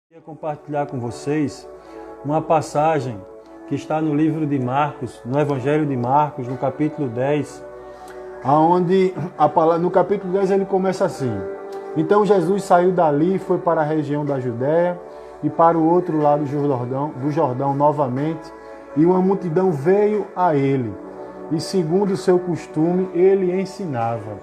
Queria compartilhar com vocês uma passagem que está no livro de Marcos, no Evangelho de Marcos, no capítulo 10, aonde no capítulo 10 ele começa assim: Então Jesus saiu dali e foi para a região da Judéia e para o outro lado do Jordão novamente, e uma multidão veio a ele, e segundo o seu costume ele ensinava.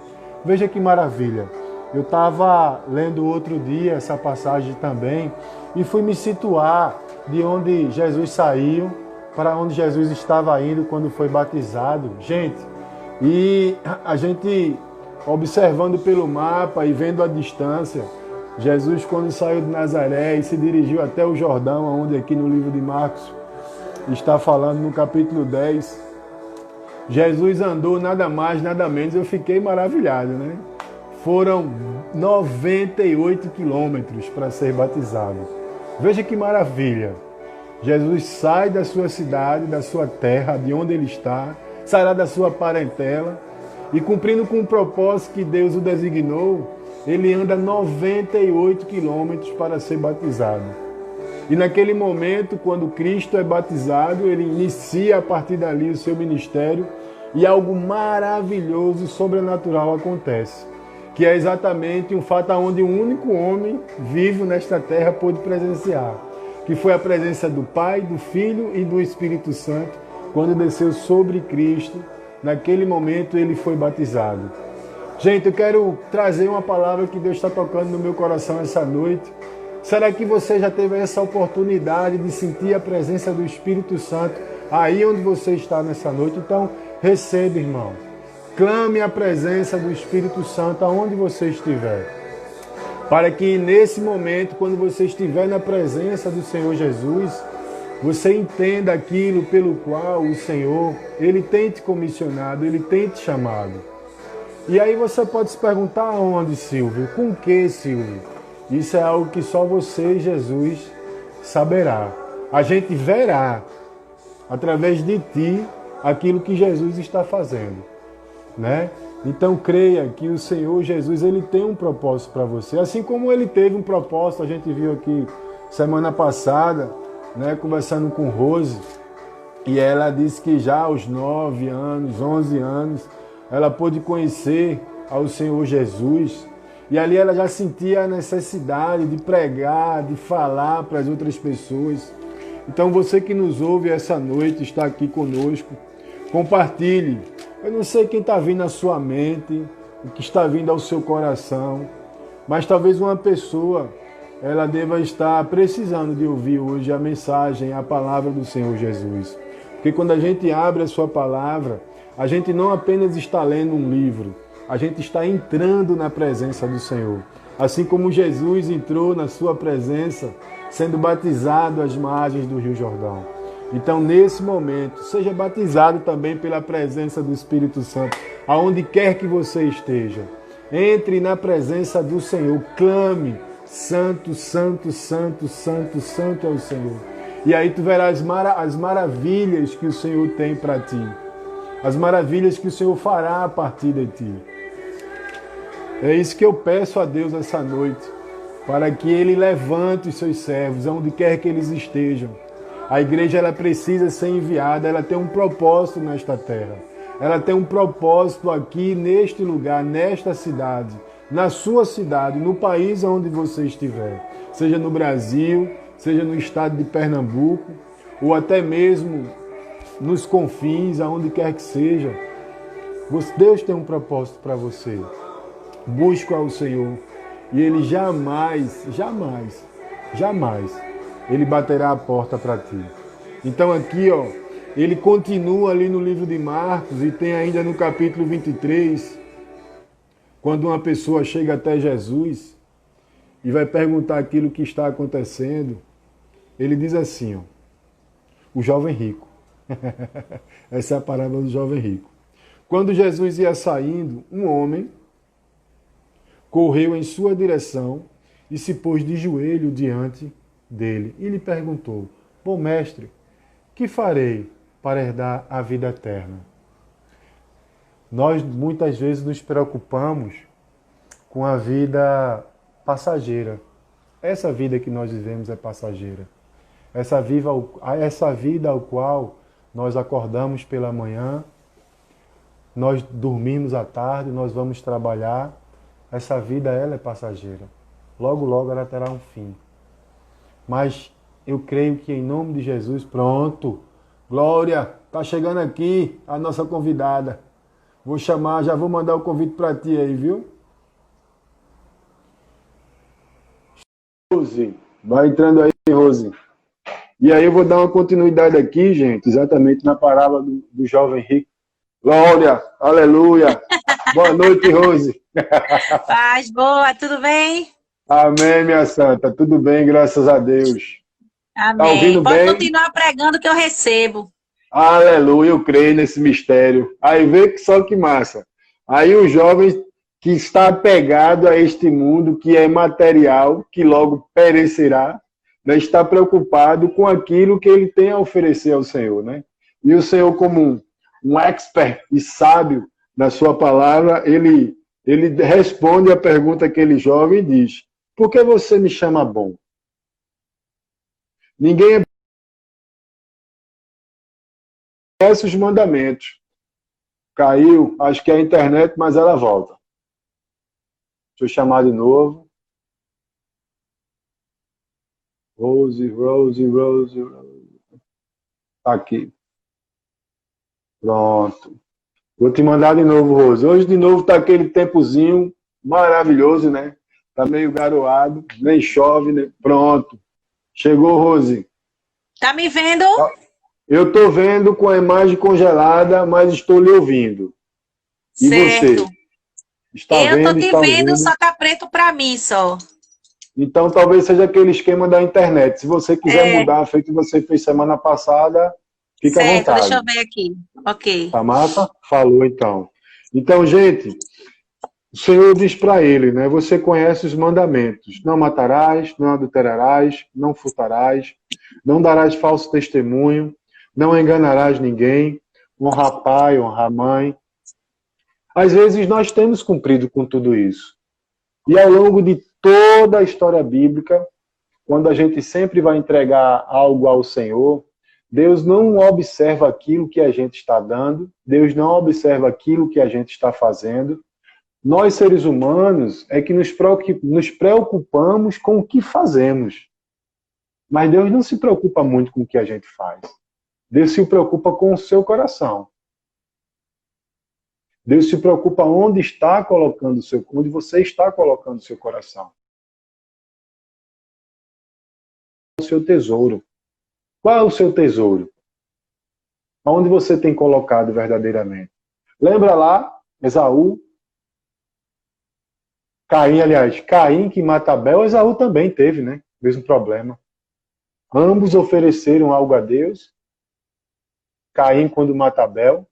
Veja que maravilha! Eu estava lendo outro dia essa passagem também e fui me situar de onde Jesus saiu para onde Jesus estava indo quando foi batizado. Gente, e a gente observando pelo mapa e vendo a distância, Jesus quando saiu de Nazaré e se dirigiu até o Jordão, onde aqui no livro de Marcos está falando no capítulo 10, Jesus andou nada mais, nada menos, eu fiquei maravilhado, né? Foram 98 quilômetros para ser batizado. Veja que maravilha. Jesus sai da sua cidade, da sua terra, de onde ele está, sairá da sua parentela e, cumprindo com o propósito que Deus o designou, ele anda 98 quilômetros para ser batizado. E naquele momento, quando Cristo é batizado, ele inicia a partir dali o seu ministério e algo maravilhoso e sobrenatural acontece, que é exatamente um fato onde um único homem vivo nesta terra pôde presenciar, que foi a presença do Pai, do Filho e do Espírito Santo, quando desceu sobre Cristo. Naquele momento ele foi batizado. Gente, eu quero trazer uma palavra que Deus está tocando no meu coração essa noite. Será que você já teve essa oportunidade de sentir a presença do Espírito Santo aí onde você está nessa noite? Então, receba, irmão. Clame a presença do Espírito Santo aonde você estiver, para que nesse momento, quando você estiver na presença do Senhor Jesus, você entenda aquilo pelo qual o Senhor, Ele tem te comissionado, Ele tem te chamado. E aí você pode se perguntar: aonde, Silvio? Com que, Silvio? Isso é algo que só você e Jesus saberá. A gente verá, através de ti, aquilo que Jesus está fazendo, né? Então creia que o Senhor Jesus, ele tem um propósito para você, assim como ele teve um propósito. A gente viu aqui semana passada, né, conversando com Rose, e ela disse que já aos 9 anos, 11 anos, ela pôde conhecer ao Senhor Jesus, e ali ela já sentia a necessidade de pregar, de falar para as outras pessoas. Então você que nos ouve essa noite, está aqui conosco, compartilhe. Eu não sei quem está vindo à sua mente, o que está vindo ao seu coração, mas talvez uma pessoa, ela deva estar precisando de ouvir hoje a mensagem, a palavra do Senhor Jesus. Porque quando a gente abre a sua palavra, a gente não apenas está lendo um livro, a gente está entrando na presença do Senhor. Assim como Jesus entrou na sua presença, sendo batizado às margens do Rio Jordão. Então, nesse momento, seja batizado também pela presença do Espírito Santo, aonde quer que você esteja. Entre na presença do Senhor, clame: Santo, Santo, Santo, Santo, Santo é o Senhor. E aí tu verás as maravilhas que o Senhor tem para ti, as maravilhas que o Senhor fará a partir de ti. É isso que eu peço a Deus essa noite, para que Ele levante os seus servos, aonde quer que eles estejam. A igreja, ela precisa ser enviada, ela tem um propósito nesta terra. Ela tem um propósito aqui neste lugar, nesta cidade, na sua cidade, no país onde você estiver. Seja no Brasil, seja no estado de Pernambuco, ou até mesmo nos confins, aonde quer que seja. Deus tem um propósito para você. Busca ao Senhor e Ele jamais, jamais, jamais Ele baterá a porta para ti. Então aqui, ó, ele continua ali no livro de Marcos e tem ainda no capítulo 23, quando uma pessoa chega até Jesus e vai perguntar aquilo que está acontecendo, ele diz assim, ó, o jovem rico. Essa é a parábola do jovem rico. Quando Jesus ia saindo, um homem correu em sua direção e se pôs de joelho diante dele e lhe perguntou: bom mestre, que farei para herdar a vida eterna? Nós muitas vezes nos preocupamos com a vida passageira. essa vida que nós vivemos é passageira. Essa vida ao qual nós acordamos pela manhã, nós dormimos à tarde, nós vamos trabalhar. Essa vida, ela é passageira. Logo, logo ela terá um fim. Mas eu creio que em nome de Jesus, pronto. Glória, tá chegando aqui a nossa convidada. Vou chamar, já vou mandar o convite para ti aí, viu? Rose, vai entrando aí, Rose. E aí eu vou dar uma continuidade aqui, gente, exatamente na parábola do jovem rico. Glória, aleluia. Boa noite, Rose. Paz, boa, tudo bem? Amém, minha santa. Tudo bem, graças a Deus. Tá Amém. ouvindo Pode bem? continuar pregando que eu recebo. Aleluia, eu creio nesse mistério. Aí vê que só que massa. Aí o jovem que está apegado a este mundo, que é material, que logo perecerá, né, está preocupado com aquilo que ele tem a oferecer ao Senhor, né? E o Senhor, como um expert e sábio na sua palavra, ele responde a pergunta daquele jovem e diz: por que você me chama bom? Ninguém conhece os mandamentos. Caiu, acho que é a internet, mas ela volta. Deixa eu chamar de novo. Rose. Tá aqui. Pronto. Vou te mandar de novo, Rose. Hoje de novo tá aquele tempozinho maravilhoso, né? Tá meio garoado, nem chove, né? Pronto. Chegou, Rose. Tá me vendo? Eu tô vendo com a imagem congelada, mas estou lhe ouvindo. E Certo. você? Está Eu tô vendo, te está vendo, ouvindo? só tá preto pra mim, só. Então talvez seja aquele esquema da internet. Se você quiser mudar, feito que você fez semana passada, fica à Certo, vontade. deixa eu ver aqui. Ok. Tá massa? Falou então. Então, gente, o Senhor diz para ele, né? Você conhece os mandamentos. Não matarás, não adulterarás, não furtarás, não darás falso testemunho, não enganarás ninguém, honrar pai, honrar mãe. Às vezes nós temos cumprido com tudo isso. E ao longo de toda a história bíblica, quando a gente sempre vai entregar algo ao Senhor, Deus não observa aquilo que a gente está dando, Deus não observa aquilo que a gente está fazendo. Nós, seres humanos, é que nos preocupamos com o que fazemos. Mas Deus não se preocupa muito com o que a gente faz. Deus se preocupa com o seu coração. Deus se preocupa onde você está colocando o seu coração. O seu tesouro. Qual é o seu tesouro? Onde você tem colocado verdadeiramente? Lembra lá, Esaú? Caim que mata Abel, Esaú também teve, né? Mesmo problema. Ambos ofereceram algo a Deus. Caim quando mata Abel.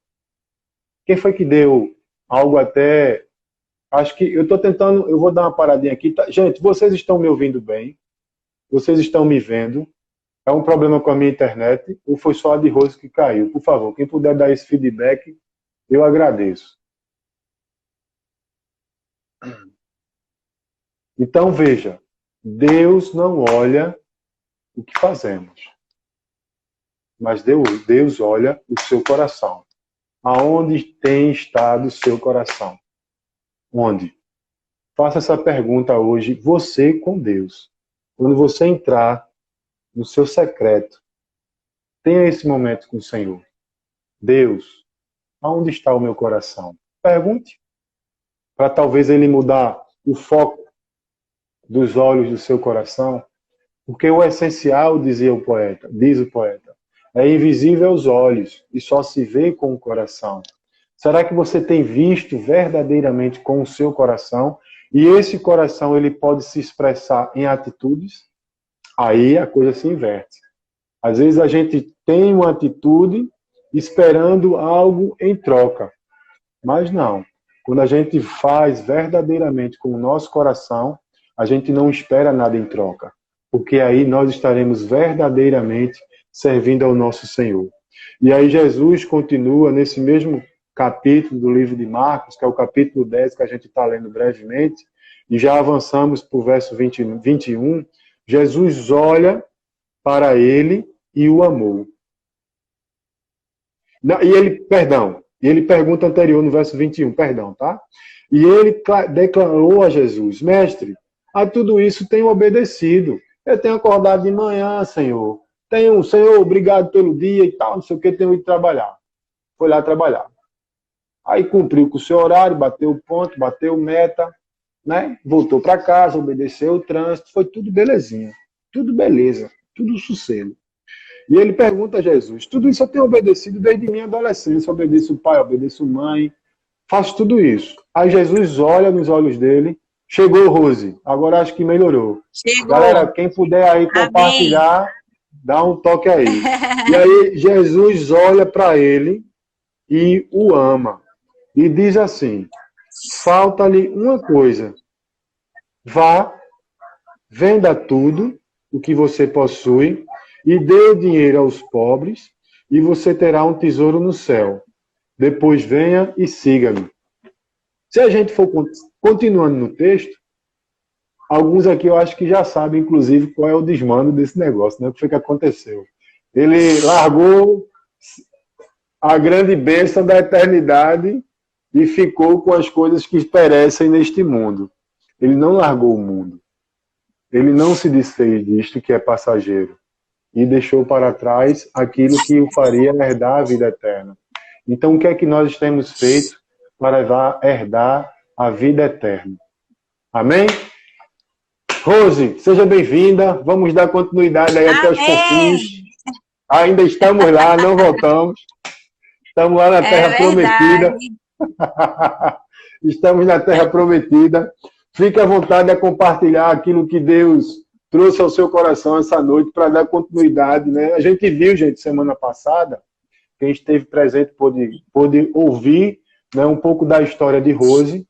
Quem foi que deu algo até... Acho que eu estou tentando... Eu vou dar uma paradinha aqui. Tá? Gente, vocês estão me ouvindo bem? Vocês estão me vendo? É um problema com a minha internet? Ou foi só a de Rose que caiu? Por favor, quem puder dar esse feedback, eu agradeço. Então, veja. Deus não olha o que fazemos. Mas Deus olha o seu coração. Aonde tem estado o seu coração? Onde? Faça essa pergunta hoje, você com Deus. Quando você entrar no seu secreto, tenha esse momento com o Senhor. Deus, aonde está o meu coração? Pergunte. Para talvez ele mudar o foco dos olhos do seu coração. Porque o essencial, diz o poeta, é invisível aos olhos e só se vê com o coração. Será que você tem visto verdadeiramente com o seu coração? E esse coração ele pode se expressar em atitudes? Aí a coisa se inverte. Às vezes a gente tem uma atitude esperando algo em troca. Mas não. Quando a gente faz verdadeiramente com o nosso coração, a gente não espera nada em troca. Porque aí nós estaremos verdadeiramente servindo ao nosso Senhor. E aí Jesus continua nesse mesmo capítulo do livro de Marcos, que é o capítulo 10, que a gente está lendo brevemente, e já avançamos para o verso 21, Jesus olha para ele e o amou. E ele pergunta anterior no verso 21, perdão, tá? E ele declarou a Jesus: Mestre, a tudo isso tenho obedecido. Eu tenho acordado de manhã, Senhor. Senhor, obrigado pelo dia e tal, não sei o que, tenho ido trabalhar. Foi lá trabalhar. Aí cumpriu com o seu horário, bateu o ponto, bateu meta, né? Voltou para casa, obedeceu o trânsito, foi tudo belezinha. Tudo beleza, tudo sossego. E ele pergunta a Jesus: tudo isso eu tenho obedecido desde minha adolescência. Obedeço o pai, obedeço a mãe, faço tudo isso. Aí Jesus olha nos olhos dele. Chegou, Rose. Agora acho que melhorou. Chegou. Galera, quem puder aí compartilhar, amém, dá um toque aí. E aí Jesus olha para ele e o ama. E diz assim: falta-lhe uma coisa. Vá, venda tudo o que você possui e dê o dinheiro aos pobres, e você terá um tesouro no céu. Depois venha e siga-me. Se a gente for continuando no texto, alguns aqui eu acho que já sabem, inclusive, qual é o desmando desse negócio, né? O que foi que aconteceu? Ele largou a grande bênção da eternidade e ficou com as coisas que perecem neste mundo. Ele não largou o mundo. Ele não se desfez disto que é passageiro e deixou para trás aquilo que o faria herdar a vida eterna. Então, o que é que nós temos feito para herdar a vida eterna? Amém? Rose, seja bem-vinda. Vamos dar continuidade aí até os confins. Ainda estamos lá, não voltamos. Estamos lá na Terra Prometida. Estamos na Terra Prometida. Fique à vontade a compartilhar aquilo que Deus trouxe ao seu coração essa noite para dar continuidade, né? A gente viu, gente, semana passada, quem esteve presente pôde ouvir, né, um pouco da história de Rose,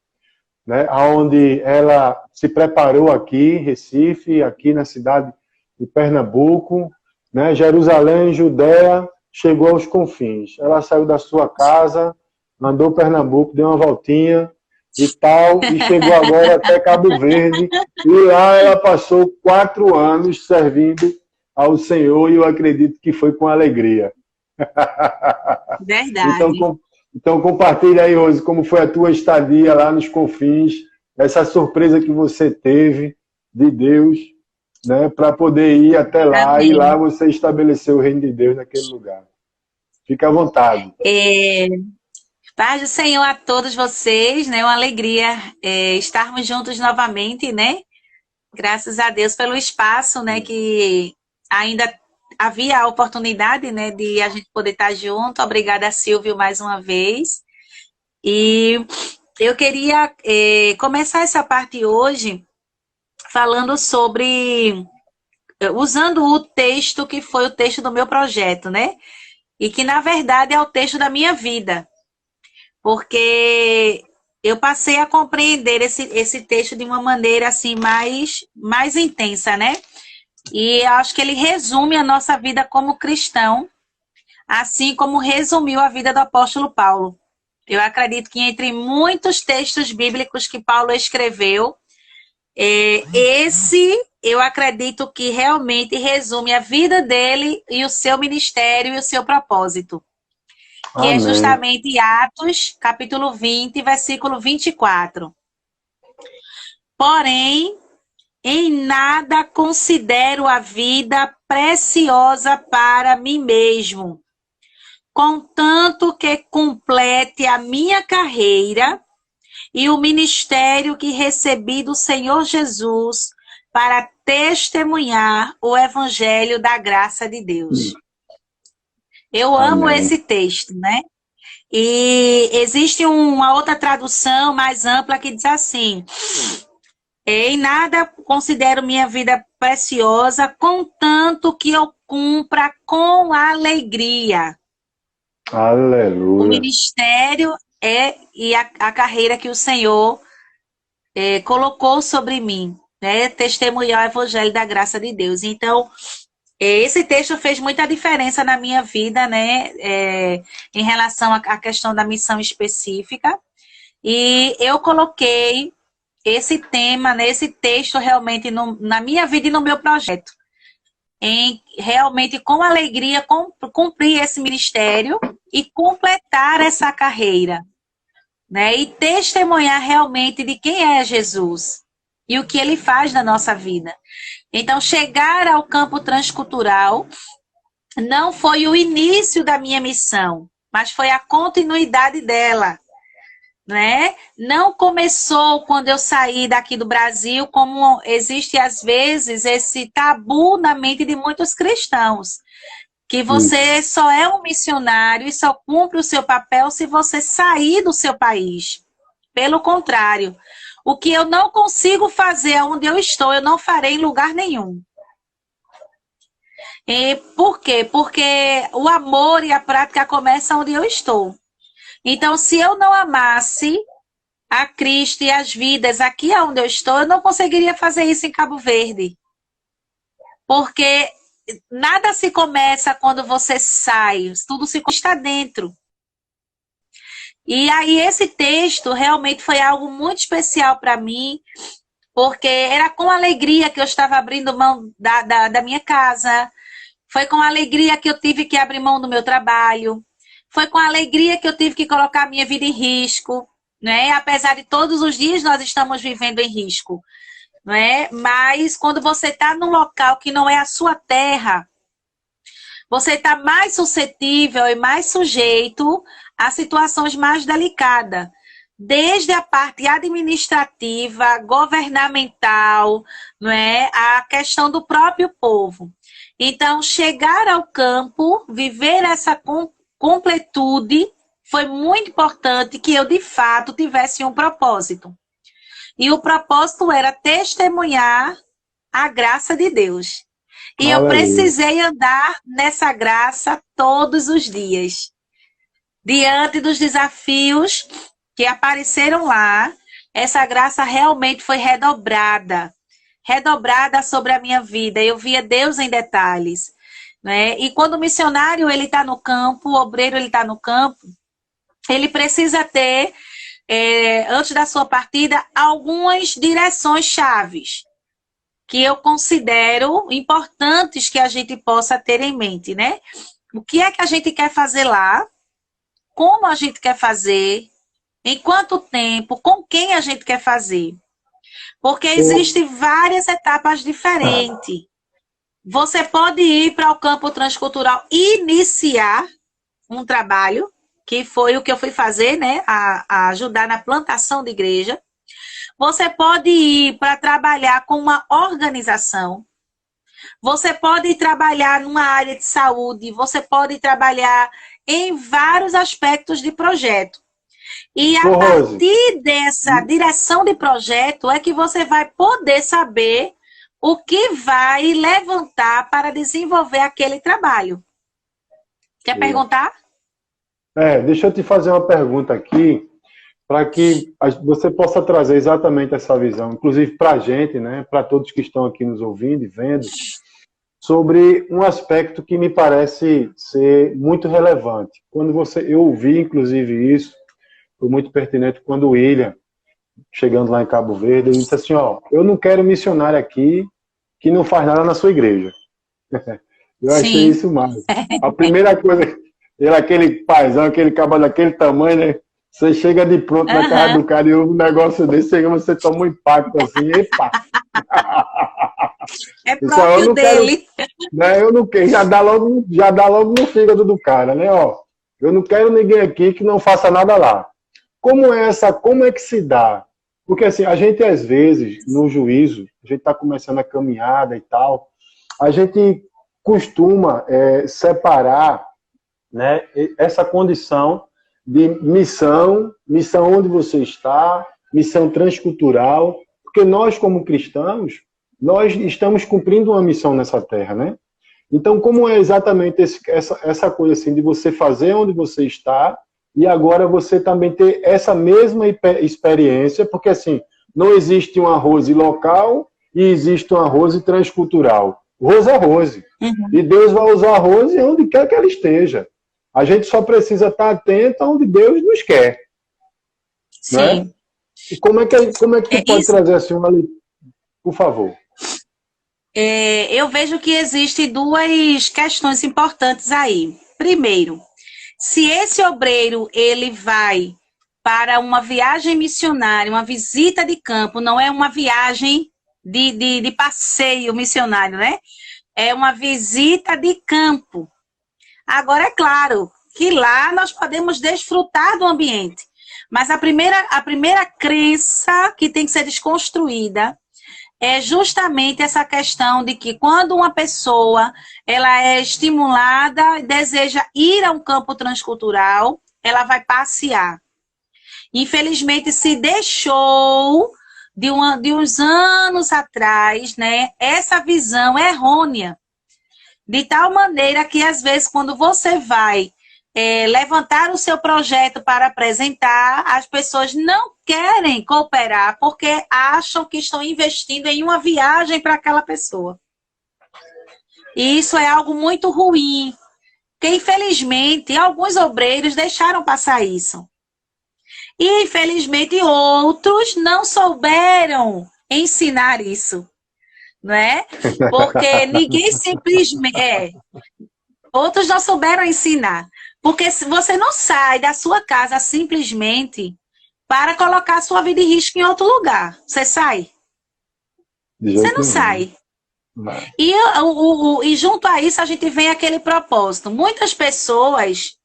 né, onde ela se preparou aqui em Recife, aqui na cidade de Pernambuco, né, Jerusalém, Judéia, chegou aos confins. Ela saiu da sua casa, mandou Pernambuco, deu uma voltinha e tal, e chegou agora até Cabo Verde, e lá ela passou 4 anos servindo ao Senhor, e eu acredito que foi com alegria. Verdade. Então compartilha aí, Rose, como foi a tua estadia lá nos confins, essa surpresa que você teve de Deus, né, para poder ir até lá. Amém. E lá você estabeleceu o reino de Deus naquele lugar. Fica à vontade. Paz do Senhor a todos vocês, né? Uma alegria estarmos juntos novamente, né? Graças a Deus pelo espaço, né? Que ainda havia a oportunidade, né? De a gente poder estar junto. Obrigada, Silvio, mais uma vez. E eu queria começar essa parte hoje falando sobre... usando o texto que foi o texto do meu projeto, né? E que, na verdade, é o texto da minha vida. Porque eu passei a compreender esse texto de uma maneira assim mais intensa, né? E eu acho que ele resume a nossa vida como cristão, assim como resumiu a vida do apóstolo Paulo. Eu acredito que entre muitos textos bíblicos que Paulo escreveu, esse eu acredito que realmente resume a vida dele e o seu ministério e o seu propósito. Que Amém. É justamente Atos, capítulo 20, versículo 24. Porém, em nada considero a vida preciosa para mim mesmo, contanto que complete a minha carreira e o ministério que recebi do Senhor Jesus para testemunhar o evangelho da graça de Deus. Eu amo Amém. Esse texto, né? E existe uma outra tradução mais ampla que diz assim: em nada considero minha vida preciosa, contanto que eu cumpra com alegria. Aleluia. O ministério e a carreira que o Senhor colocou sobre mim, né? Testemunhar o evangelho da graça de Deus. Então, esse texto fez muita diferença na minha vida, né, em relação à questão da missão específica. E eu coloquei esse tema, né, esse texto realmente na minha vida e no meu projeto. Em realmente, com alegria, cumprir esse ministério e completar essa carreira, né? E testemunhar realmente de quem é Jesus e o que ele faz na nossa vida. Então, chegar ao campo transcultural não foi o início da minha missão, mas foi a continuidade dela, né? Não começou quando eu saí daqui do Brasil, como existe às vezes esse tabu na mente de muitos cristãos, que você só é um missionário e só cumpre o seu papel se você sair do seu país. Pelo contrário, o que eu não consigo fazer onde eu estou, eu não farei em lugar nenhum. E por quê? Porque o amor e a prática começam onde eu estou. Então, se eu não amasse a Cristo e as vidas aqui onde eu estou, eu não conseguiria fazer isso em Cabo Verde. Porque nada se começa quando você sai, tudo se está dentro. E aí esse texto realmente foi algo muito especial para mim, porque era com alegria que eu estava abrindo mão da minha casa, foi com alegria que eu tive que abrir mão do meu trabalho, foi com alegria que eu tive que colocar a minha vida em risco, né? Apesar de todos os dias nós estamos vivendo em risco, né? Mas quando você está num local que não é a sua terra, você está mais suscetível e mais sujeito a situações mais delicadas, desde a parte administrativa, governamental, não é? A questão do próprio povo. Então, chegar ao campo, viver essa completude, foi muito importante que eu, de fato, tivesse um propósito. E o propósito era testemunhar a graça de Deus. E eu precisei andar nessa graça todos os dias. Diante dos desafios que apareceram lá, essa graça realmente foi redobrada. Redobrada sobre a minha vida. Eu via Deus em detalhes, né? E quando o missionário ele está no campo, o obreiro ele está no campo, ele precisa ter, antes da sua partida, algumas direções chaves que eu considero importantes que a gente possa ter em mente, né? O que é que a gente quer fazer lá? Como a gente quer fazer? Em quanto tempo? Com quem a gente quer fazer? Porque existem várias etapas diferentes. Você pode ir para o campo transcultural e iniciar um trabalho, que foi o que eu fui fazer, né? A ajudar na plantação de igreja. Você pode ir para trabalhar com uma organização. Você pode ir trabalhar numa área de saúde. Você pode trabalhar em vários aspectos de projeto. E a partir dessa direção de projeto é que você vai poder saber o que vai levantar para desenvolver aquele trabalho. Quer perguntar? Deixa eu te fazer uma pergunta aqui, para que você possa trazer exatamente essa visão, inclusive para a gente, né, para todos que estão aqui nos ouvindo e vendo, sobre um aspecto que me parece ser muito relevante. Eu ouvi, inclusive, isso, foi muito pertinente quando o William, chegando lá em Cabo Verde, ele disse assim, eu não quero missionário aqui que não faz nada na sua igreja. Eu achei isso mais. A primeira coisa, ele aquele paizão, aquele cabal daquele tamanho, né? Você chega de pronto na casa do cara e ouve um negócio desse, você toma um impacto assim, epa! É próprio dele. Eu não quero, já dá logo no fígado do cara, né? Eu não quero ninguém aqui que não faça nada lá. Como é que se dá? Porque assim, a gente às vezes, no juízo, a gente está começando a caminhada e tal, a gente costuma separar, né, essa condição de missão onde você está, missão transcultural, porque nós como cristãos, nós estamos cumprindo uma missão nessa terra, né? Então, como é exatamente essa coisa assim, de você fazer onde você está, e agora você também ter essa mesma experiência, porque assim, não existe uma Rose local e existe uma Rose transcultural. Rose é Rose. Uhum. E Deus vai usar a Rose onde quer que ela esteja. A gente só precisa estar atento aonde Deus nos quer. Sim. Né? E como é que tu pode trazer assim uma leitura? Por favor. Eu vejo que existem duas questões importantes aí. Primeiro, se esse obreiro ele vai para uma viagem missionária, uma visita de campo, não é uma viagem de passeio missionário, né? É uma visita de campo. Agora, é claro que lá nós podemos desfrutar do ambiente, mas a primeira crença que tem que ser desconstruída é justamente essa questão de que quando uma pessoa ela é estimulada e deseja ir a um campo transcultural, ela vai passear. Infelizmente, se deixou de uns anos atrás, né, essa visão errônea, de tal maneira que, às vezes, quando você vai levantar o seu projeto para apresentar, as pessoas não querem cooperar porque acham que estão investindo em uma viagem para aquela pessoa. E isso é algo muito ruim, porque, infelizmente, alguns obreiros deixaram passar isso. E, infelizmente, outros não souberam ensinar isso, não é? Porque ninguém simplesmente... Outros não souberam ensinar. Porque você não sai da sua casa simplesmente para colocar a sua vida em risco em outro lugar. Você sai? Você não sai. Não. E junto a isso a gente vem aquele propósito. Muitas pessoas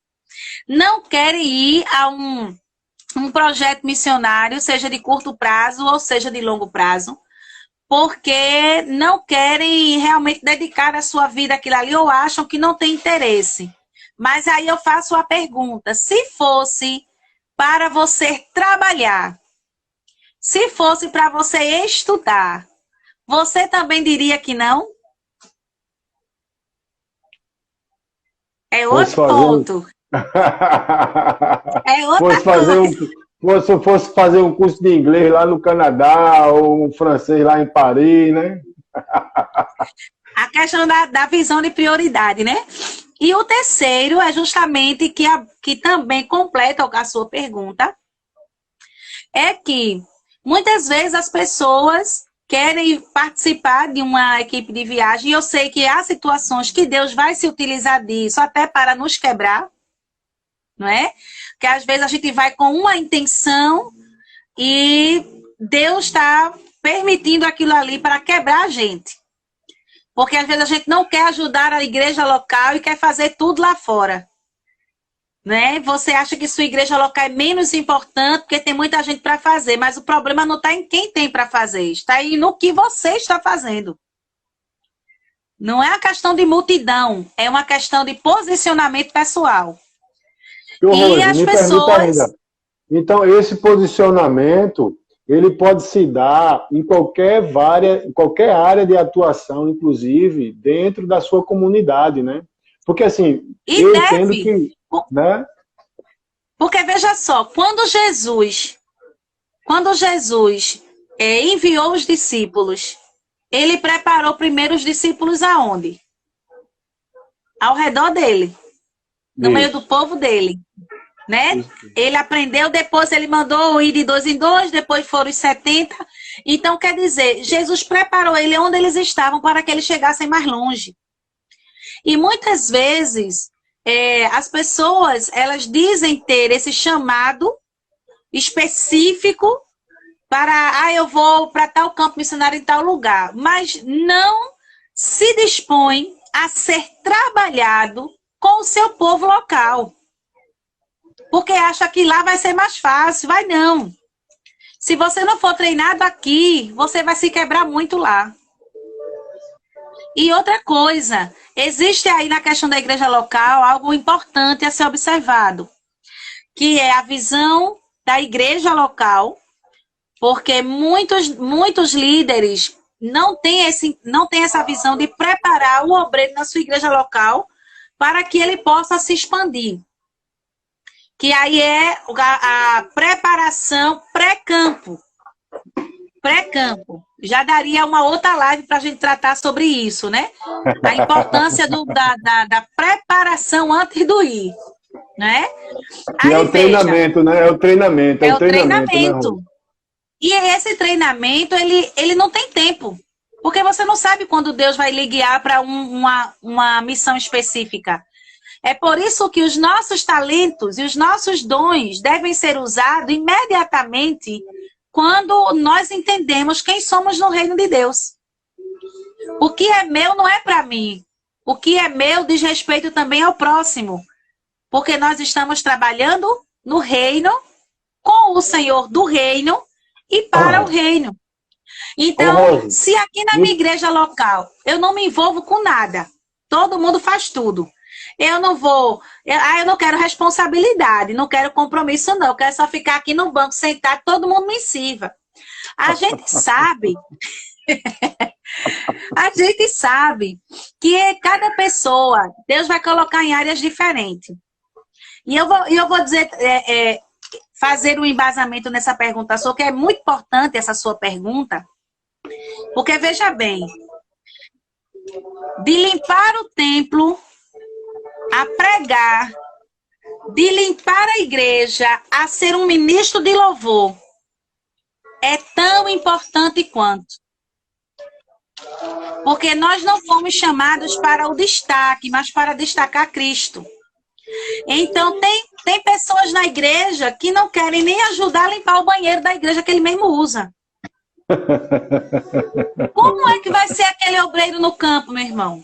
não querem ir a um projeto missionário, seja de curto prazo ou seja de longo prazo, porque não querem realmente dedicar a sua vida àquilo ali ou acham que não tem interesse. Mas aí eu faço a pergunta, se fosse para você trabalhar, se fosse para você estudar, você também diria que não? É outro ponto. É outra coisa. Se eu fosse fazer um curso de inglês lá no Canadá ou um francês lá em Paris, né? A questão da visão de prioridade, né? E o terceiro é justamente que também completa a sua pergunta, é que muitas vezes as pessoas querem participar de uma equipe de viagem e eu sei que há situações que Deus vai se utilizar disso até para nos quebrar, não é? Porque às vezes a gente vai com uma intenção e Deus está permitindo aquilo ali para quebrar a gente. Porque às vezes a gente não quer ajudar a igreja local e quer fazer tudo lá fora. Né? Você acha que sua igreja local é menos importante porque tem muita gente para fazer, mas o problema não está em quem tem para fazer, está aí no que você está fazendo. Não é uma questão de multidão, é uma questão de posicionamento pessoal. E as pessoas... Então, esse posicionamento, ele pode se dar em qualquer área de atuação, inclusive dentro da sua comunidade, né? Porque assim, eu entendo que... Né? Porque veja só, quando Jesus enviou os discípulos, ele preparou primeiro os discípulos aonde? Ao redor dele, no meio do povo dele. Né? Ele aprendeu, depois ele mandou ir de 2 em 2, depois foram os 70. Então, quer dizer, Jesus preparou ele onde eles estavam para que eles chegassem mais longe. E muitas vezes, as pessoas, elas dizem ter esse chamado específico para, eu vou para tal campo missionário em tal lugar, mas não se dispõe a ser trabalhado com o seu povo local. Porque acha que lá vai ser mais fácil. Vai não. Se você não for treinado aqui, você vai se quebrar muito lá. E outra coisa, existe aí na questão da igreja local algo importante a ser observado, que é a visão da igreja local, porque muitos líderes não têm essa visão de preparar o obreiro na sua igreja local para que ele possa se expandir. Que aí é a preparação pré-campo. Pré-campo. Já daria uma outra live para a gente tratar sobre isso, né? A importância da preparação antes do ir. Né? Aí, é o treinamento, né? É o treinamento. É o treinamento. E esse treinamento, ele não tem tempo. Porque você não sabe quando Deus vai lhe guiar para uma missão específica. É por isso que os nossos talentos e os nossos dons devem ser usados imediatamente quando nós entendemos quem somos no reino de Deus. O que é meu não é para mim. O que é meu diz respeito também ao próximo. Porque nós estamos trabalhando no reino, com o Senhor do reino e para o reino. Então, se aqui na minha igreja local eu não me envolvo com nada, todo mundo faz tudo. Eu não vou, eu não quero responsabilidade, não quero compromisso não, eu quero só ficar aqui no banco sentado, todo mundo me sirva. A gente sabe, a gente sabe que cada pessoa, Deus vai colocar em áreas diferentes. E eu vou dizer, fazer um embasamento nessa pergunta sua, que é muito importante essa sua pergunta, porque veja bem, de limpar o templo, a pregar, de limpar a igreja, a ser um ministro de louvor, é tão importante quanto. Porque nós não fomos chamados para o destaque, mas para destacar Cristo. Então, tem pessoas na igreja que não querem nem ajudar a limpar o banheiro da igreja que ele mesmo usa. Como é que vai ser aquele obreiro no campo, meu irmão?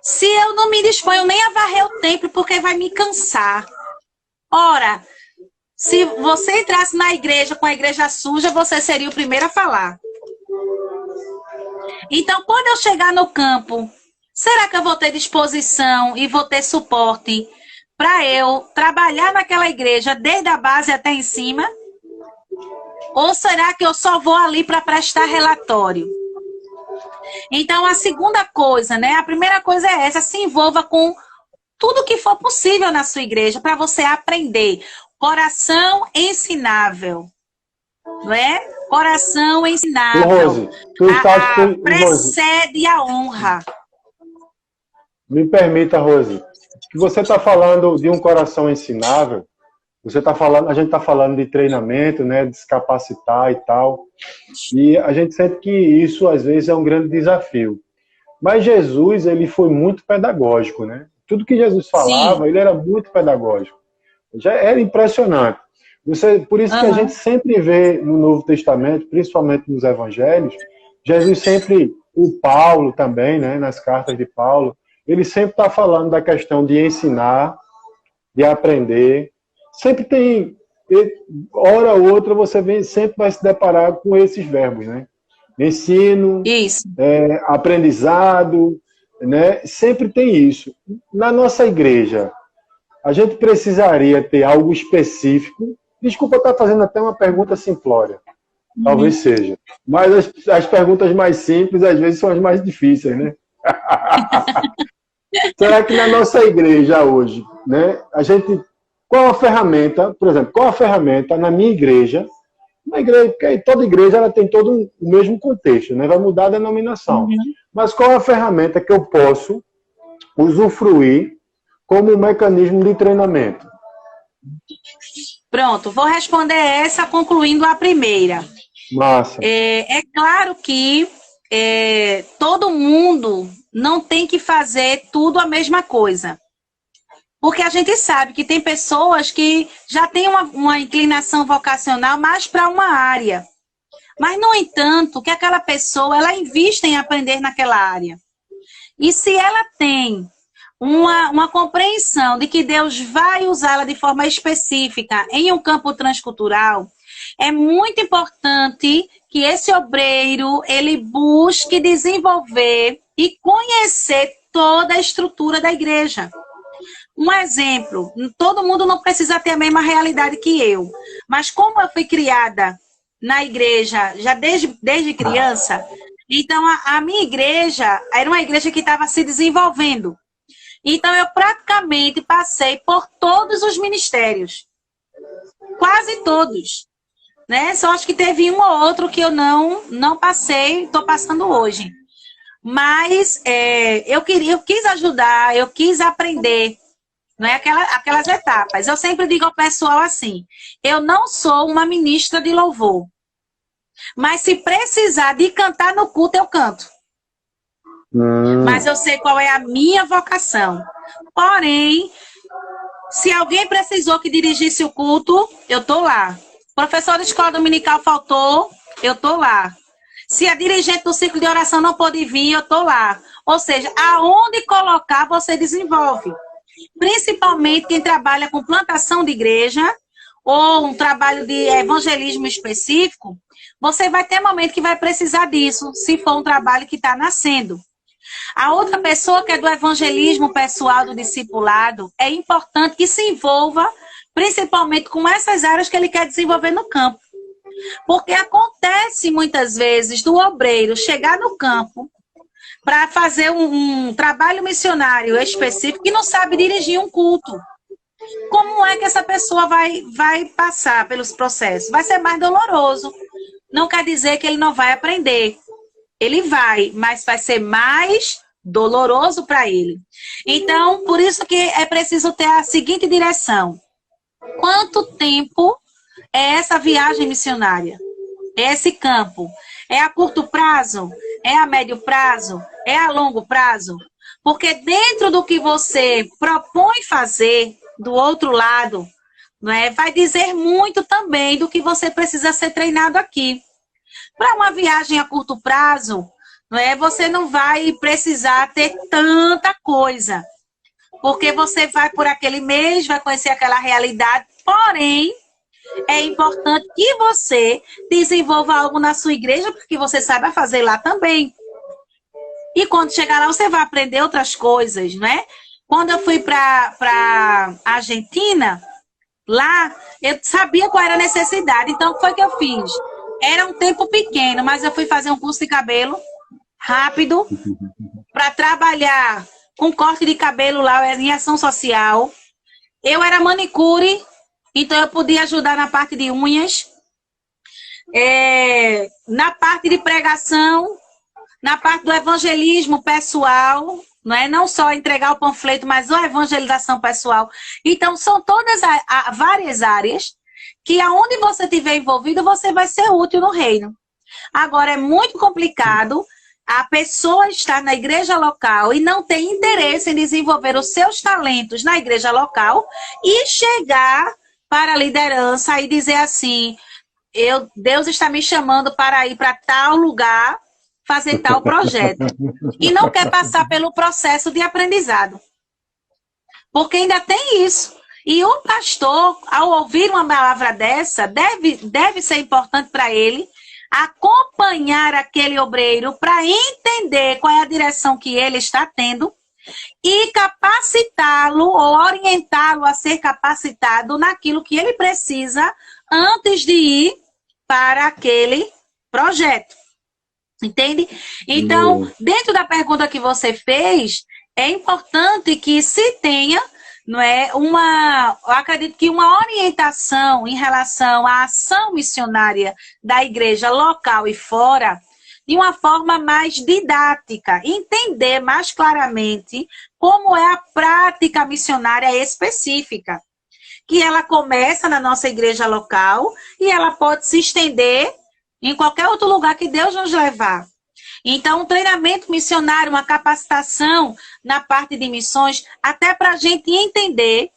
Se eu não me disponho nem a varrer o templo, porque vai me cansar. Ora, se você entrasse na igreja com a igreja suja, você seria o primeiro a falar. Então, quando eu chegar no campo, será que eu vou ter disposição e vou ter suporte para eu trabalhar naquela igreja desde a base até em cima? Ou será que eu só vou ali para prestar relatório? Então, a segunda coisa, né? A primeira coisa é essa, se envolva com tudo que for possível na sua igreja para você aprender. Coração ensinável. Não é? Coração ensinável. Rose, precede a honra. Me permita, Rose, que você está falando de um coração ensinável, a gente está falando de treinamento, né, de se capacitar e tal, e a gente sente que isso às vezes é um grande desafio. Mas Jesus, ele foi muito pedagógico, né? Tudo que Jesus falava, Sim. Ele era muito pedagógico. Já era impressionante. Por isso que a gente sempre vê no Novo Testamento, principalmente nos Evangelhos, Jesus sempre, o Paulo também, né, nas cartas de Paulo, ele sempre está falando da questão de ensinar, de aprender. Sempre tem, hora ou outra, você sempre vai se deparar com esses verbos, né? Ensino, aprendizado, né? Sempre tem isso. Na nossa igreja, a gente precisaria ter algo específico. Desculpa, eu estar fazendo até uma pergunta simplória. Talvez seja. Mas as perguntas mais simples, às vezes, são as mais difíceis, né? Será que na nossa igreja hoje, né, qual a ferramenta, por exemplo, qual a ferramenta na minha igreja, porque toda igreja ela tem todo o mesmo contexto, né, vai mudar a denominação, mas qual a ferramenta que eu posso usufruir como um mecanismo de treinamento? Pronto, vou responder essa concluindo a primeira. Massa. É claro que todo mundo não tem que fazer tudo a mesma coisa. Porque a gente sabe que tem pessoas que já têm uma inclinação vocacional mais para uma área. Mas, no entanto, que aquela pessoa, ela investe em aprender naquela área. E se ela tem uma compreensão de que Deus vai usá-la de forma específica em um campo transcultural, é muito importante que esse obreiro, ele busque desenvolver e conhecer toda a estrutura da igreja. Um exemplo, todo mundo não precisa ter a mesma realidade que eu, mas como eu fui criada na igreja já desde criança, então a minha igreja era uma igreja que estava se desenvolvendo. Então eu praticamente passei por todos os ministérios, quase todos. Né? Só acho que teve um ou outro que eu não passei, estou passando hoje. Mas eu quis ajudar, eu quis aprender. não é aquelas etapas. Eu sempre digo ao pessoal assim, eu não sou uma ministra de louvor, mas se precisar de cantar no culto, eu canto. Mas eu sei qual é a minha vocação. Porém, se alguém precisou que dirigisse o culto, eu tô lá. Professor de escola dominical faltou, eu tô lá. Se a dirigente do ciclo de oração não pôde vir, eu tô lá. Ou seja, aonde colocar, você desenvolve. Principalmente quem trabalha com plantação de igreja ou um trabalho de evangelismo específico, você vai ter momento que vai precisar disso, se for um trabalho que está nascendo. A outra pessoa que é do evangelismo pessoal, do discipulado, é importante que se envolva principalmente com essas áreas que ele quer desenvolver no campo. Porque acontece muitas vezes do obreiro chegar no campo para fazer um trabalho missionário específico e não sabe dirigir um culto. Como é que essa pessoa vai passar pelos processos? Vai ser mais doloroso. Não quer dizer que ele não vai aprender. Ele vai, mas vai ser mais doloroso para ele. Então, por isso que é preciso ter a seguinte direção. Quanto tempo é essa viagem missionária? É esse campo? É a curto prazo? É a médio prazo? É a longo prazo? Porque dentro do que você propõe fazer, do outro lado, não é, vai dizer muito também do que você precisa ser treinado aqui. Para uma viagem a curto prazo, não é, você não vai precisar ter tanta coisa. Porque você vai por aquele mês, vai conhecer aquela realidade, porém, é importante que você desenvolva algo na sua igreja, porque você saiba fazer lá também. E quando chegar lá, você vai aprender outras coisas, não é? Quando eu fui para a Argentina, lá, eu sabia qual era a necessidade. Então, o que foi que eu fiz? Era um tempo pequeno, mas eu fui fazer um curso de cabelo rápido para trabalhar com corte de cabelo lá em ação social. Eu era manicure, então eu podia ajudar na parte de unhas, na parte de pregação, na parte do evangelismo pessoal, não é? Não só entregar o panfleto, mas a evangelização pessoal. Então, são todas várias áreas que aonde você estiver envolvido, você vai ser útil no reino. Agora, é muito complicado a pessoa estar na igreja local e não ter interesse em desenvolver os seus talentos na igreja local e chegar para a liderança e dizer assim, Deus está me chamando para ir para tal lugar, fazer tal projeto. E não quer passar pelo processo de aprendizado. Porque ainda tem isso. E o pastor, ao ouvir uma palavra dessa, deve ser importante para ele acompanhar aquele obreiro para entender qual é a direção que ele está tendo e capacitá-lo ou orientá-lo a ser capacitado naquilo que ele precisa antes de ir para aquele projeto. Entende? Então, dentro da pergunta que você fez, é importante que se tenha, não é, eu acredito que uma orientação em relação à ação missionária da igreja local e fora, de uma forma mais didática, entender mais claramente como é a prática missionária específica, que ela começa na nossa igreja local e ela pode se estender em qualquer outro lugar que Deus nos levar. Então, um treinamento missionário, uma capacitação na parte de missões, até para a gente entender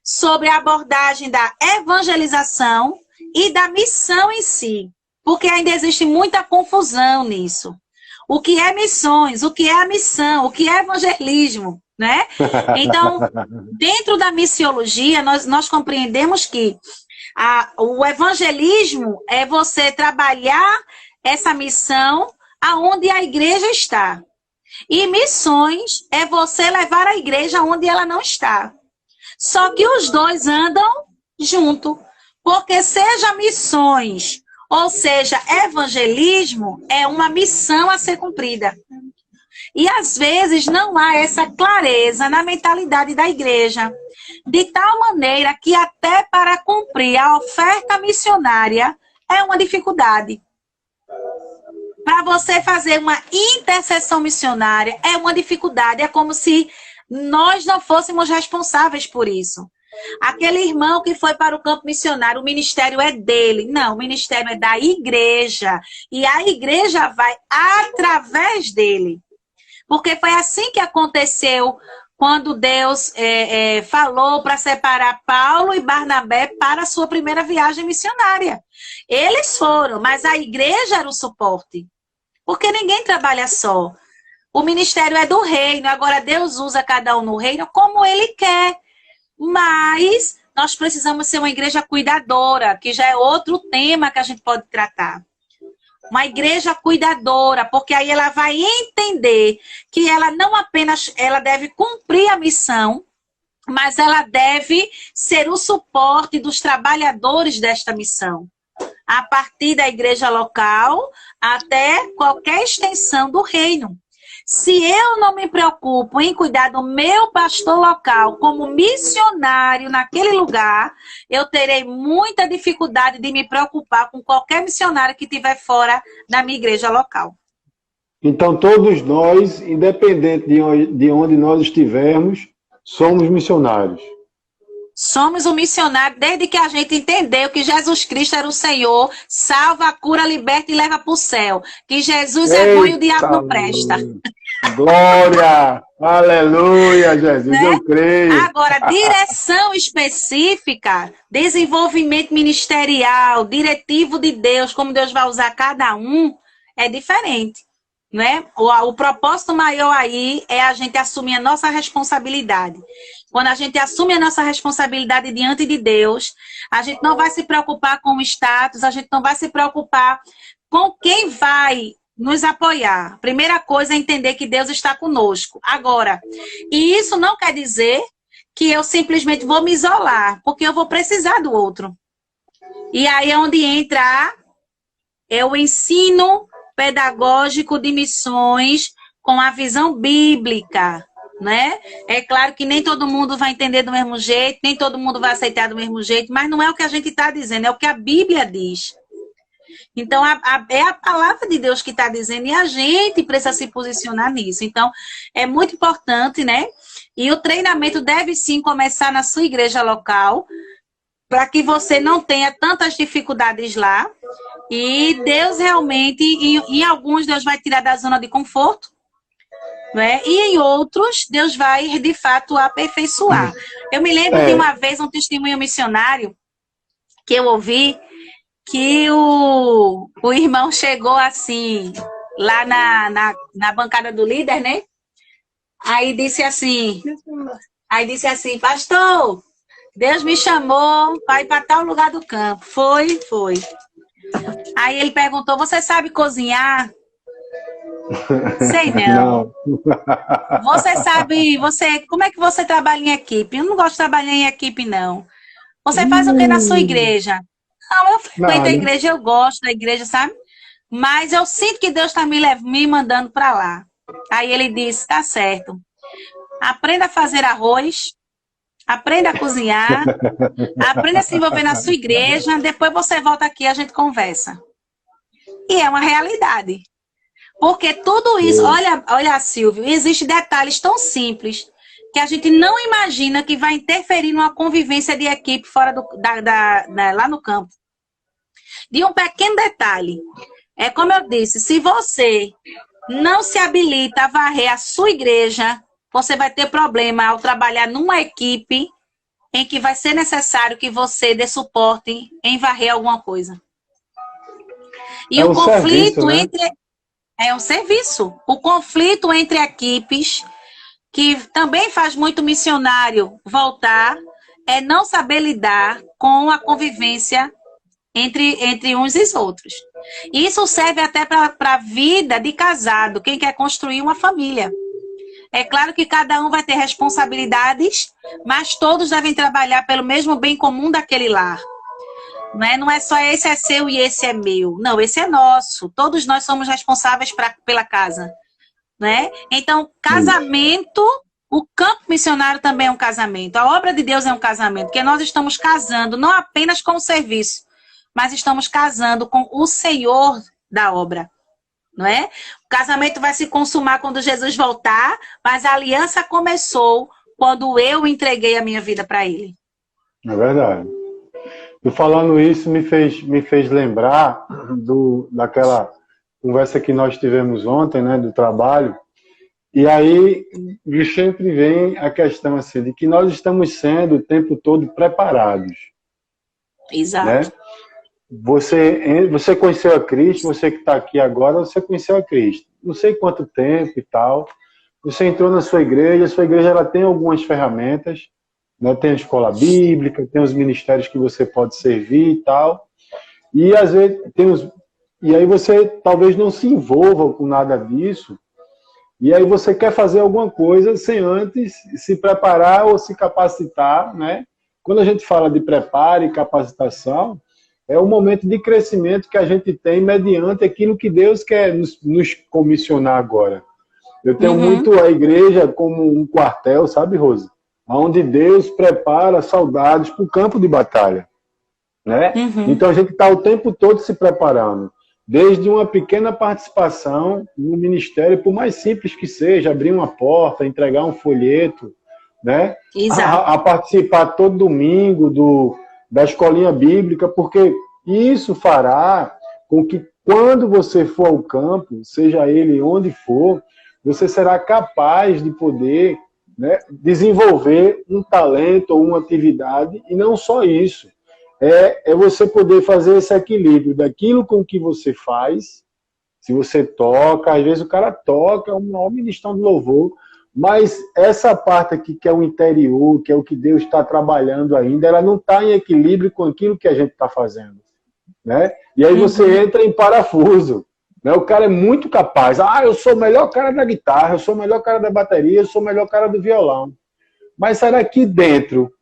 sobre a abordagem da evangelização e da missão em si. Porque ainda existe muita confusão nisso. O que é missões, o que é a missão, o que é evangelismo, né? Então, dentro da missiologia, nós compreendemos que o evangelismo é você trabalhar essa missão aonde a igreja está. E missões é você levar a igreja onde ela não está. Só que os dois andam junto. Porque seja missões ou seja evangelismo, é uma missão a ser cumprida. E às vezes não há essa clareza na mentalidade da igreja. De tal maneira que até para cumprir a oferta missionária é uma dificuldade. Para você fazer uma intercessão missionária é uma dificuldade. É como se nós não fôssemos responsáveis por isso. Aquele irmão que foi para o campo missionário, o ministério é dele. Não, o ministério é da igreja. E a igreja vai através dele. Porque foi assim que aconteceu quando Deus falou para separar Paulo e Barnabé para a sua primeira viagem missionária. Eles foram, mas a igreja era o suporte. Porque ninguém trabalha só. O ministério é do reino, agora Deus usa cada um no reino como ele quer. Mas nós precisamos ser uma igreja cuidadora, que já é outro tema que a gente pode tratar. Uma igreja cuidadora, porque aí ela vai entender que ela não apenas ela deve cumprir a missão, mas ela deve ser o suporte dos trabalhadores desta missão. A partir da igreja local até qualquer extensão do reino. Se eu não me preocupo em cuidar do meu pastor local como missionário naquele lugar, eu terei muita dificuldade de me preocupar com qualquer missionário que estiver fora da minha igreja local. Então, todos nós, independente de onde nós estivermos, somos missionários. Somos um missionário desde que a gente entendeu que Jesus Cristo era o Senhor, salva, cura, liberta e leva para o céu. Que Jesus é bom e o diabo não presta. Glória! Aleluia, Jesus, né? Eu creio. Agora, direção específica, desenvolvimento ministerial, diretivo de Deus, como Deus vai usar cada um, é diferente. Né? O propósito maior aí é a gente assumir a nossa responsabilidade. Quando a gente assume a nossa responsabilidade diante de Deus, a gente não vai se preocupar com o status, a gente não vai se preocupar com quem vai nos apoiar. Primeira coisa é entender que Deus está conosco. Agora, e isso não quer dizer que eu simplesmente vou me isolar, porque eu vou precisar do outro. E aí é onde entra o ensino pedagógico de missões com a visão bíblica, né? É claro que nem todo mundo vai entender do mesmo jeito, nem todo mundo vai aceitar do mesmo jeito, mas não é o que a gente está dizendo, é o que a Bíblia diz. Então, é a palavra de Deus que está dizendo e a gente precisa se posicionar nisso. Então, é muito importante, né? E o treinamento deve sim começar na sua igreja local, para que você não tenha tantas dificuldades lá. E Deus realmente, em alguns, Deus vai tirar da zona de conforto, né? E em outros, Deus vai, de fato, aperfeiçoar. Eu me lembro de uma vez um testemunho missionário que eu ouvi, que o irmão chegou assim, lá na bancada do líder, né? Aí disse assim, pastor, Deus me chamou para ir para tal lugar do campo. Foi. Aí ele perguntou, você sabe cozinhar? Sei não. Você sabe, como é que você trabalha em equipe? Eu não gosto de trabalhar em equipe, não. Você faz o que na sua igreja? Não, eu frequento a igreja, eu gosto da igreja, sabe? Mas eu sinto que Deus está me mandando para lá. Aí ele disse, tá certo. Aprenda a fazer arroz, aprenda a cozinhar, aprenda a se envolver na sua igreja, depois você volta aqui e a gente conversa. E é uma realidade. Porque tudo isso, olha, Silvio, existem detalhes tão simples que a gente não imagina que vai interferir numa convivência de equipe fora lá no campo. De um pequeno detalhe. É como eu disse, se você não se habilita a varrer a sua igreja, você vai ter problema ao trabalhar numa equipe em que vai ser necessário que você dê suporte em varrer alguma coisa. E o conflito serviço, né? É um serviço. O conflito entre equipes, que também faz muito missionário voltar, é não saber lidar com a convivência entre uns e os outros. Isso serve até para a vida de casado, quem quer construir uma família. É claro que cada um vai ter responsabilidades, mas todos devem trabalhar pelo mesmo bem comum daquele lar. Não é só esse é seu e esse é meu. Não, esse é nosso. Todos nós somos responsáveis pela casa. Né? Então, casamento, o campo missionário também é um casamento. A obra de Deus é um casamento, porque nós estamos casando não apenas com o serviço, mas estamos casando com o Senhor da obra. não é? O casamento vai se consumar quando Jesus voltar, mas a aliança começou quando eu entreguei a minha vida para ele. É verdade. E falando isso, me fez lembrar daquela conversa que nós tivemos ontem, né, do trabalho. E aí sempre vem a questão assim, de que nós estamos sendo o tempo todo preparados. Exato. Né? Você conheceu a Cristo, você que está aqui agora, você conheceu a Cristo. Não sei quanto tempo e tal. Você entrou na sua igreja ela tem algumas ferramentas, né? Tem a escola bíblica, tem os ministérios que você pode servir e tal. E às vezes e aí você talvez não se envolva com nada disso. E aí você quer fazer alguma coisa sem antes se preparar ou se capacitar, né? Quando a gente fala de preparo e capacitação, é o momento de crescimento que a gente tem mediante aquilo que Deus quer nos comissionar agora. Eu tenho muito a igreja como um quartel, sabe, Rose? Onde Deus prepara soldados para o campo de batalha. Né? Então a gente está o tempo todo se preparando. Desde uma pequena participação no ministério, por mais simples que seja, abrir uma porta, entregar um folheto, né? A participar todo domingo da escolinha bíblica, porque isso fará com que quando você for ao campo, seja ele onde for, você será capaz de poder, né, desenvolver um talento ou uma atividade, e não só isso. É você poder fazer esse equilíbrio daquilo com que você faz. Se você toca, às vezes o cara toca, é um maior ministrão de louvor, mas essa parte aqui que é o interior, que é o que Deus está trabalhando ainda, ela não está em equilíbrio com aquilo que a gente está fazendo. Né? E aí você entra em parafuso. Né? O cara é muito capaz. Eu sou o melhor cara da guitarra, eu sou o melhor cara da bateria, eu sou o melhor cara do violão. Mas será que dentro,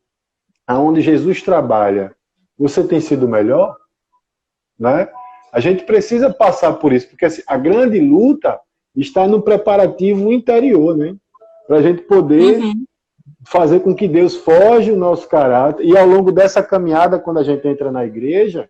aonde Jesus trabalha, você tem sido melhor? Né? A gente precisa passar por isso, porque assim, a grande luta está no preparativo interior, né? Para a gente poder fazer com que Deus forje o nosso caráter. E ao longo dessa caminhada, quando a gente entra na igreja,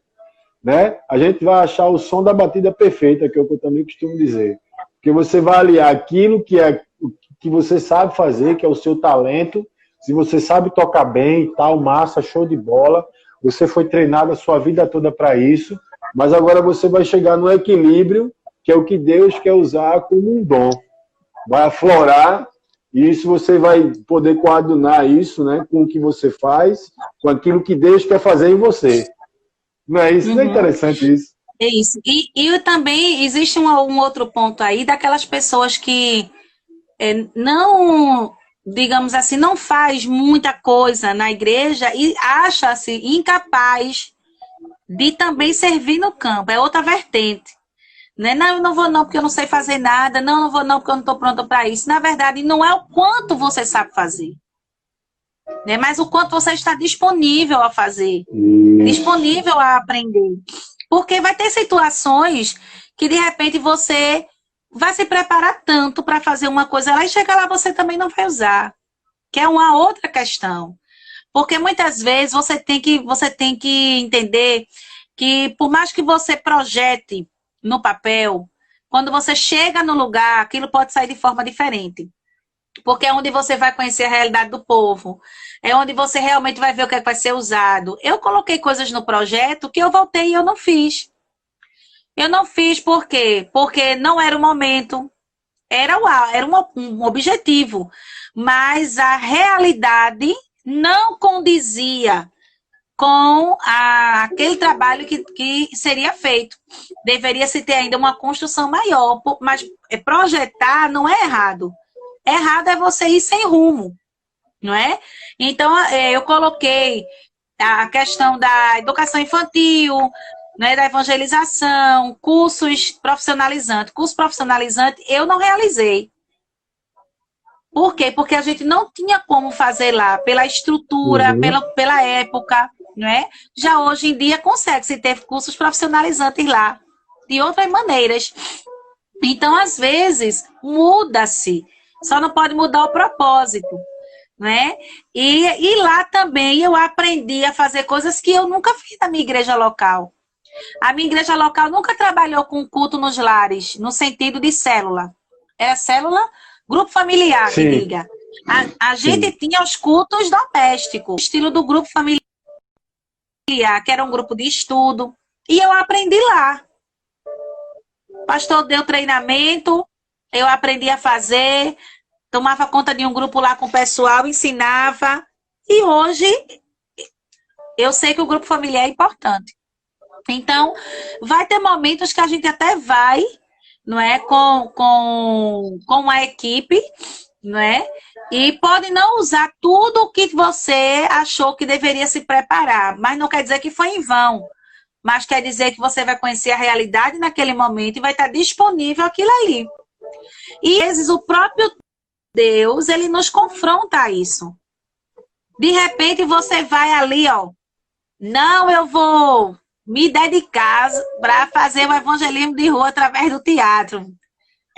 né, a gente vai achar o som da batida perfeita, que é o que eu também costumo dizer. Porque você vai aliar aquilo que você sabe fazer, que é o seu talento. Se você sabe tocar bem e tal, massa, show de bola. Você foi treinado a sua vida toda para isso, mas agora você vai chegar no equilíbrio, que é o que Deus quer usar como um dom. Vai aflorar, e isso você vai poder coadunar isso, né, com o que você faz, com aquilo que Deus quer fazer em você. Não é isso? Não é interessante isso? É isso. E também existe um outro ponto aí, daquelas pessoas que não... digamos assim, não faz muita coisa na igreja e acha-se incapaz de também servir no campo. É outra vertente. Né? Não, eu não vou não porque eu não sei fazer nada. Não vou não porque eu não estou pronta para isso. Na verdade, não é o quanto você sabe fazer. Né? Mas o quanto você está disponível a fazer. Disponível a aprender. Porque vai ter situações que, de repente, você vai se preparar tanto para fazer uma coisa lá e chegar lá você também não vai usar. Que é uma outra questão. Porque muitas vezes você tem que entender que por mais que você projete no papel, quando você chega no lugar, aquilo pode sair de forma diferente. Porque é onde você vai conhecer a realidade do povo. É onde você realmente vai ver o que vai ser usado. Eu coloquei coisas no projeto que eu voltei e eu não fiz. Eu não fiz por quê? Porque não era o momento, era um objetivo, mas a realidade não condizia com aquele trabalho que seria feito. Deveria-se ter ainda uma construção maior, mas projetar não é errado. Errado é você ir sem rumo, não é? Então, eu coloquei a questão da educação infantil, né, da evangelização, cursos profissionalizantes. Curso profissionalizante eu não realizei. Por quê? Porque a gente não tinha como fazer lá, pela estrutura, pela época, né? Já hoje em dia consegue-se ter cursos profissionalizantes lá, de outras maneiras. Então, às vezes, muda-se. Só não pode mudar o propósito, né? E lá também eu aprendi a fazer coisas que eu nunca fiz na minha igreja local. A minha igreja local nunca trabalhou com culto nos lares, no sentido de célula. Era célula, grupo familiar, que diga. A gente tinha os cultos domésticos, estilo do grupo familiar, que era um grupo de estudo. E eu aprendi lá. O pastor deu treinamento, eu aprendi a fazer, tomava conta de um grupo lá com o pessoal, ensinava. E hoje, eu sei que o grupo familiar é importante. Então, vai ter momentos que a gente até vai, não é, com a equipe, não é? E pode não usar tudo o que você achou que deveria se preparar, mas não quer dizer que foi em vão. Mas quer dizer que você vai conhecer a realidade naquele momento e vai estar disponível aquilo ali. E às vezes o próprio Deus, ele nos confronta a isso. De repente você vai ali, ó, não, eu vou me dedicar para fazer o evangelismo de rua através do teatro.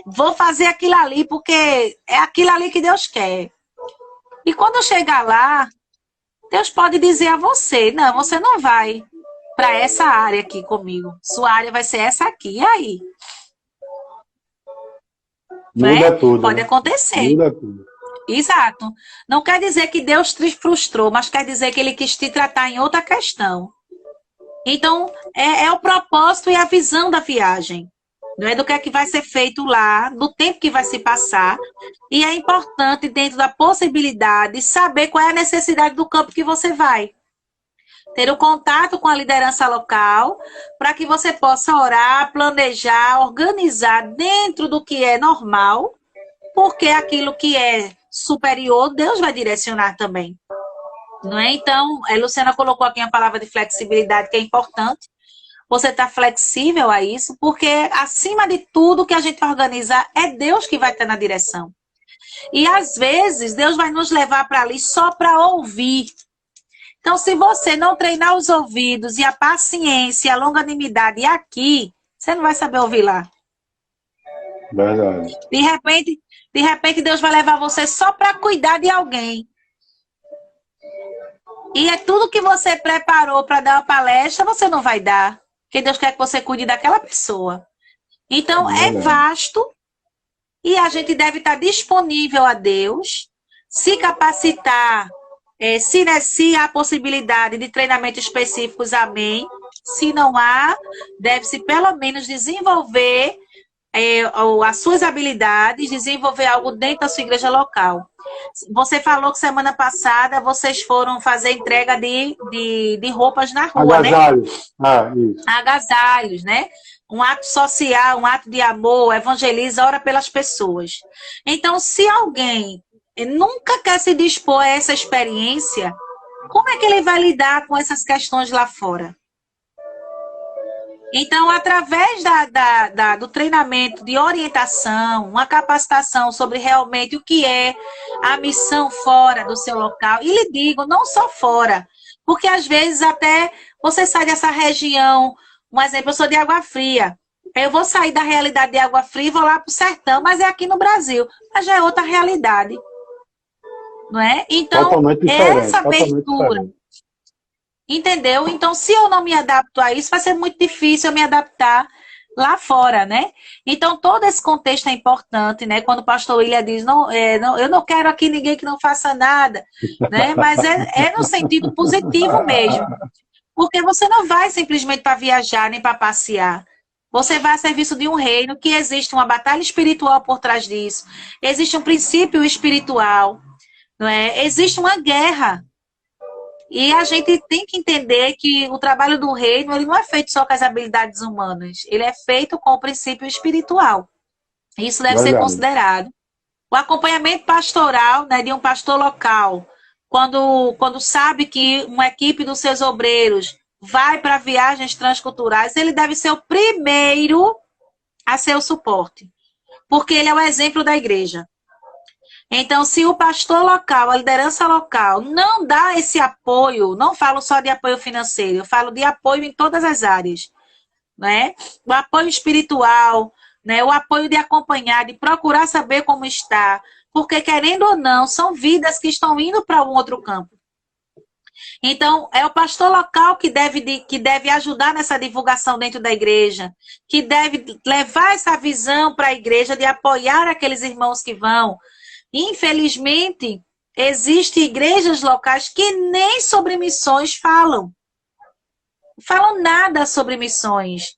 Vou fazer aquilo ali porque é aquilo ali que Deus quer. E quando chegar lá, Deus pode dizer a você, não, você não vai para essa área aqui comigo. Sua área vai ser essa aqui. E aí? Muda tudo. Pode acontecer. Muda tudo. Exato. Não quer dizer que Deus te frustrou, mas quer dizer que ele quis te tratar em outra questão. Então, é o propósito e a visão da viagem. Não é do que é que vai ser feito lá, do tempo que vai se passar. E é importante, dentro da possibilidade, saber qual é a necessidade do campo que você vai. Ter o contato com a liderança local, para que você possa orar, planejar, organizar dentro do que é normal, porque aquilo que é superior, Deus vai direcionar também. Não é? Então, a Luciana colocou aqui a palavra de flexibilidade, que é importante. Você está flexível a isso, porque acima de tudo que a gente organiza, é Deus que vai estar na direção. E às vezes, Deus vai nos levar para ali só para ouvir. Então, se você não treinar os ouvidos e a paciência, a longanimidade aqui, você não vai saber ouvir lá. Verdade. De repente Deus vai levar você só para cuidar de alguém. E é tudo que você preparou para dar uma palestra, você não vai dar. Porque Deus quer que você cuide daquela pessoa. Então, é vasto e a gente deve estar disponível a Deus, se capacitar, se há possibilidade de treinamentos específicos, amém. Se não há, deve-se pelo menos desenvolver as suas habilidades, desenvolver algo dentro da sua igreja local. Você falou que semana passada vocês foram fazer entrega de roupas na rua, agasalhos. né? Isso. Agasalhos, né? Um ato social, um ato de amor, evangeliza, ora pelas pessoas. Então, se alguém nunca quer se dispor a essa experiência, como é que ele vai lidar com essas questões lá fora? Então, através do treinamento de orientação, uma capacitação sobre realmente o que é a missão fora do seu local, e lhe digo, não só fora, porque às vezes até você sai dessa região, um exemplo, eu sou de Água Fria, eu vou sair da realidade de Água Fria e vou lá para o sertão, mas é aqui no Brasil, mas já é outra realidade, não é? Então, essa abertura... Entendeu? Então, se eu não me adapto a isso, vai ser muito difícil eu me adaptar lá fora, né? Então, todo esse contexto é importante, né? Quando o pastor William diz, eu não quero aqui ninguém que não faça nada, né? Mas é no sentido positivo mesmo. Porque você não vai simplesmente para viajar, nem para passear. Você vai a serviço de um reino que existe uma batalha espiritual por trás disso. Existe um princípio espiritual, não é? Existe uma guerra. E a gente tem que entender que o trabalho do reino, ele não é feito só com as habilidades humanas. Ele é feito com o princípio espiritual. Isso deve ser considerado. O acompanhamento pastoral, né, de um pastor local, quando sabe que uma equipe dos seus obreiros vai para viagens transculturais, ele deve ser o primeiro a ser o suporte. Porque ele é o exemplo da igreja. Então, se o pastor local, a liderança local, não dá esse apoio, não falo só de apoio financeiro, eu falo de apoio em todas as áreas, né? O apoio espiritual, né? O apoio de acompanhar, de procurar saber como está, porque querendo ou não, são vidas que estão indo para um outro campo. Então, é o pastor local que deve ajudar nessa divulgação dentro da igreja, que deve levar essa visão para a igreja de apoiar aqueles irmãos que vão. Infelizmente, existem igrejas locais que nem sobre missões falam. Falam nada sobre missões,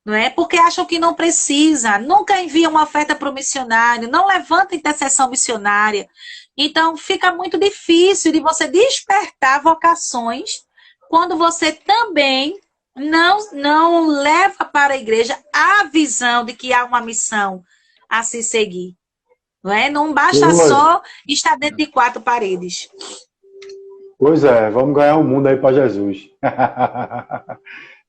não é? Porque acham que não precisa, nunca enviam uma oferta para o missionário, não levanta intercessão missionária. Então, fica muito difícil de você despertar vocações quando você também não leva para a igreja a visão de que há uma missão a se seguir. Não é? Não basta só estar dentro de 4 paredes. Pois é, vamos ganhar o mundo aí para Jesus.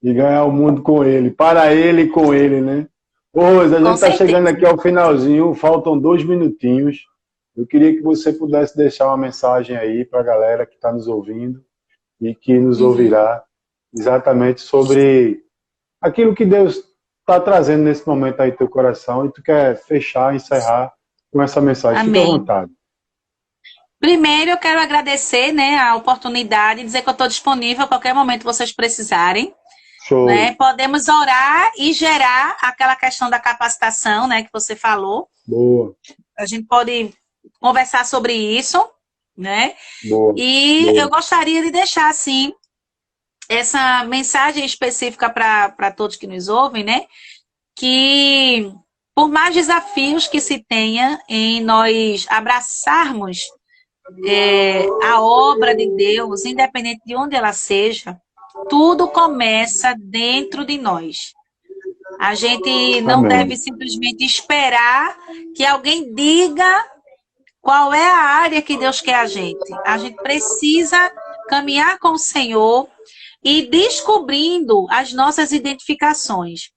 E ganhar o mundo com ele, para ele e com ele, né? Hoje a gente está chegando aqui ao finalzinho, faltam 2 minutinhos. Eu queria que você pudesse deixar uma mensagem aí para a galera que está nos ouvindo e que nos ouvirá exatamente sobre aquilo que Deus está trazendo nesse momento aí no teu coração e tu quer fechar, encerrar com essa mensagem. Amém. Fique à vontade. Primeiro, eu quero agradecer, né, a oportunidade, dizer que eu estou disponível a qualquer momento que vocês precisarem. Show. Né? Podemos orar e gerar aquela questão da capacitação, né, que você falou. Boa. A gente pode conversar sobre isso, né? Boa. E eu gostaria de deixar, assim, essa mensagem específica para todos que nos ouvem, né? Que por mais desafios que se tenha em nós abraçarmos a obra de Deus, independente de onde ela seja, tudo começa dentro de nós. A gente não deve simplesmente esperar que alguém diga qual é a área que Deus quer a gente. A gente precisa caminhar com o Senhor e descobrindo as nossas identificações.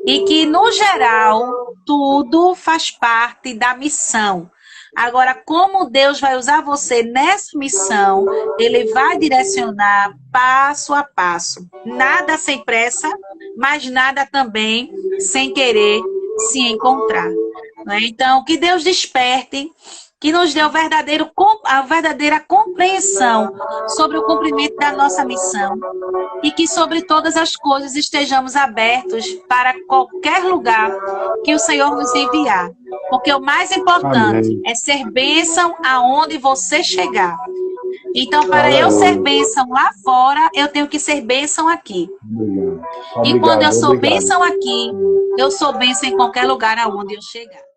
E que, no geral, tudo faz parte da missão. Agora, como Deus vai usar você nessa missão, Ele vai direcionar passo a passo. Nada sem pressa, mas nada também sem querer se encontrar. Não é? Então, que Deus desperte, que nos dê a verdadeira compreensão sobre o cumprimento da nossa missão e que, sobre todas as coisas, estejamos abertos para qualquer lugar que o Senhor nos enviar. Porque o mais importante é ser bênção aonde você chegar. Então, para eu ser bênção lá fora, eu tenho que ser bênção aqui. Obrigado. E quando eu sou bênção aqui, eu sou bênção em qualquer lugar aonde eu chegar.